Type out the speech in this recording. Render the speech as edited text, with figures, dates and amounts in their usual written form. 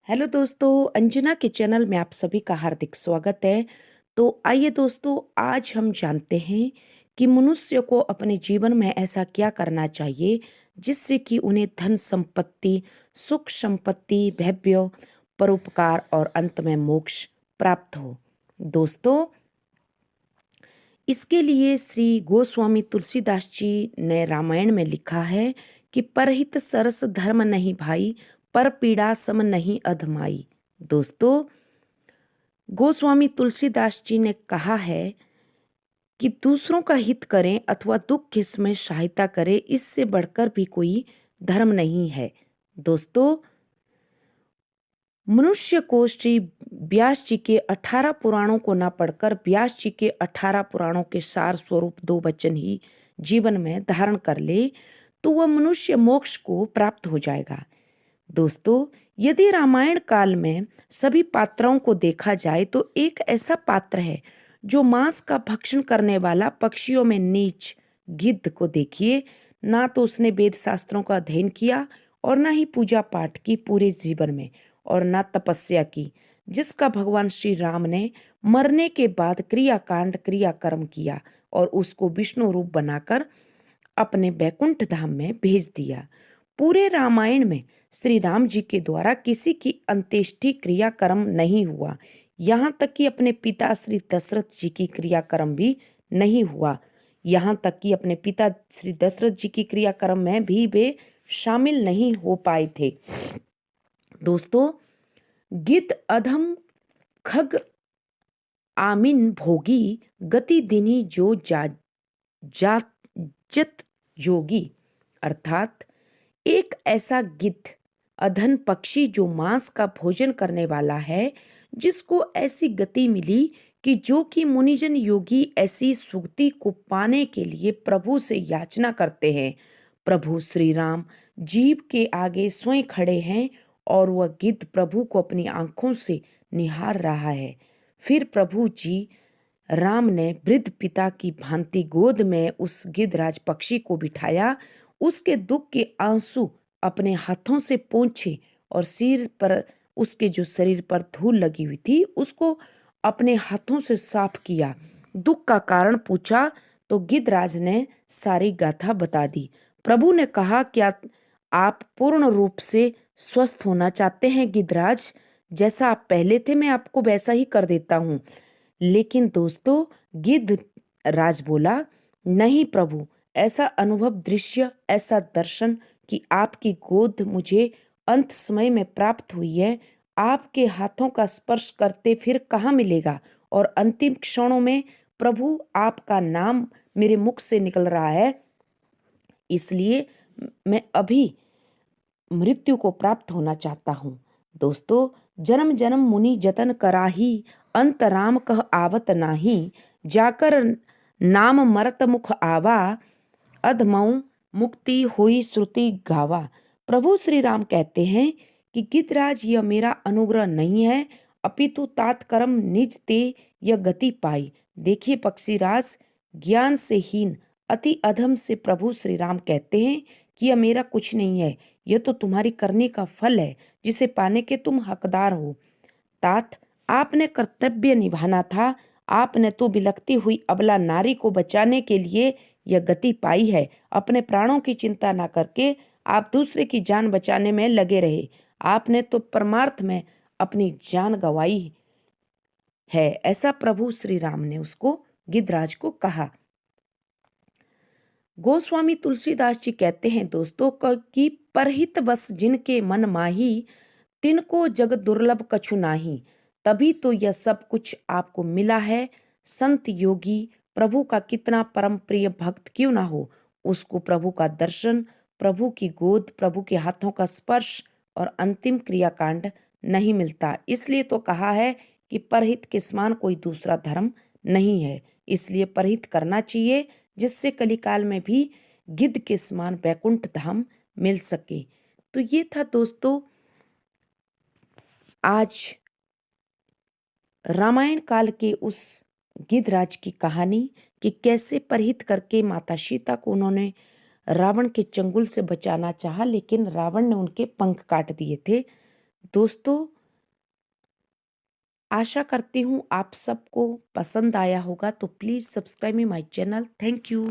Hello दोस्तों, अंजना के channel में आप सभी का हार्दिक स्वागत है। तो आइए दोस्तों, आज हम जानते हैं कि मनुष्य को अपने जीवन में ऐसा क्या करना चाहिए जिससे कि उन्हें धन संपत्ति, सुख संपत्ति, भव्य परोपकार और अंत में मोक्ष प्राप्त हो। दोस्तों, इसके लिए श्री गोस्वामी तुलसीदास जी ने रामायण में लिखा है कि परहित सरस धर्म नहीं भाई, पर पीड़ा सम नहीं अधमाई। दोस्तों, गोस्वामी तुलसीदास जी ने कहा है कि दूसरों का हित करें अथवा दुख में सहायता करें, इससे बढ़कर भी कोई धर्म नहीं है। दोस्तों, मनुष्य को श्री व्यास जी के 18 पुराणों को न पढ़कर व्यास जी के 18 पुराणों के सार स्वरूप 2 वचन ही जीवन में धारण कर ले तो वह मनुष्य मोक्ष को प्राप्त हो जाएगा। दोस्तों, यदि रामायण काल में सभी पात्रों को देखा जाए तो एक ऐसा पात्र है जो मांस का भक्षण करने वाला पक्षियों में नीच गिद्ध को देखिए। ना तो उसने वेद शास्त्रों का अध्ययन किया और ना ही पूजा पाठ की पूरे जीवन में, और ना तपस्या की, जिसका भगवान श्री राम ने मरने के बाद क्रियाकांड क्रियाकर्म किया और उसको विष्णु रूप बनाकर अपने बैकुंठ धाम में भेज दिया। पूरे रामायण में श्री राम जी के द्वारा किसी की अंत्येष्टि क्रियाकर्म नहीं हुआ। यहाँ तक कि अपने पिता श्री दशरथ जी की क्रियाकर्म भी नहीं हुआ। यहाँ तक कि अपने पिता श्री दशरथ जी की क्रियाकर्म में भी वे शामिल नहीं हो पाए थे। दोस्तों, गिद्ध अधम खग आमिन भोगी, गति दिनी जो जत योगी, अर्थात एक ऐसा गिद्ध अधन पक्षी जो मांस का भोजन करने वाला है, जिसको ऐसी गति मिली कि जो कि मुनिजन योगी ऐसी सुगति को पाने के लिए प्रभु से याचना करते हैं। प्रभु श्री राम जीव के आगे स्वयं खड़े हैं और वह गिद्ध प्रभु को अपनी आंखों से निहार रहा है। फिर प्रभु जी राम ने वृद्ध पिता की भांति गोद में उस गिद्धराज पक्षी को बिठाया, उसके दुख के आंसू अपने हाथों से पोंछे और सिर पर उसके जो शरीर पर धूल लगी हुई थी उसको अपने हाथों से साफ किया। दुख का कारण पूछा तो गिद्धराज ने सारी गाथा बता दी। प्रभु ने कहा, क्या आप पूर्ण रूप से स्वस्थ होना चाहते हैं गिद्धराज? जैसा आप पहले थे मैं आपको वैसा ही कर देता हूँ। लेकिन दोस्तों, गिद्ध राज बोला, नहीं प्रभु, ऐसा अनुभव दृश्य, ऐसा दर्शन कि आपकी गोद मुझे अंत समय में प्राप्त हुई है, आपके हाथों का स्पर्श करते फिर कहाँ मिलेगा। और अंतिम क्षणों में प्रभु आपका नाम मेरे मुख से निकल रहा है, इसलिए मैं अभी मृत्यु को प्राप्त होना चाहता हूँ। दोस्तों, जन्म जन्म मुनि जतन कराही, अंत राम कह आवत नाही, जाकर नाम मरत मुख आवा, अधमऊ मुक्ति हुई श्रुति गावा। प्रभु श्री राम कहते हैं कि गिद्धराज, यह मेरा अनुग्रह नहीं है, अपितु तात्कर्म निज ते यह गति पाई। देखिए पक्षीराज, ज्ञान से हीन अति अधम से प्रभु श्री राम कहते हैं कि यह मेरा कुछ नहीं है, यह तो तुम्हारी करने का फल है जिसे पाने के तुम हकदार हो। तात, आपने कर्तव्य निभाना था, आपने तो बिलखती हुई अबला नारी को बचाने के लिए यह गति पाई है। अपने प्राणों की चिंता ना करके आप दूसरे की जान बचाने में लगे रहे। आपने तो परमार्थ में अपनी जान गंवाई है, ऐसा प्रभु श्री राम ने उसको गिद्धराज को कहा। गोस्वामी तुलसीदास जी कहते हैं दोस्तों कि परहित वश जिनके मन माही, तिनको जग दुर्लभ कछु नाही, तभी तो यह सब कुछ आपको मिला है। संत योगी प्रभु का कितना परम प्रिय भक्त क्यों ना हो, उसको प्रभु का दर्शन, प्रभु की गोद, प्रभु के हाथों का स्पर्श और अंतिम क्रियाकांड नहीं मिलता। इसलिए तो कहा है कि परहित के समान कोई दूसरा धर्म नहीं है, इसलिए परहित करना चाहिए, जिससे कलिकाल में भी गिद्ध के समान बैकुंठ धाम मिल सके। तो ये था दोस्तों आज रामायण काल के उस गिद्धराज की कहानी कि कैसे परहित करके माता सीता को उन्होंने रावण के चंगुल से बचाना चाहा, लेकिन रावण ने उनके पंख काट दिए थे। दोस्तों, आशा करती हूँ आप सबको पसंद आया होगा, तो please subscribe me my channel. Thank you.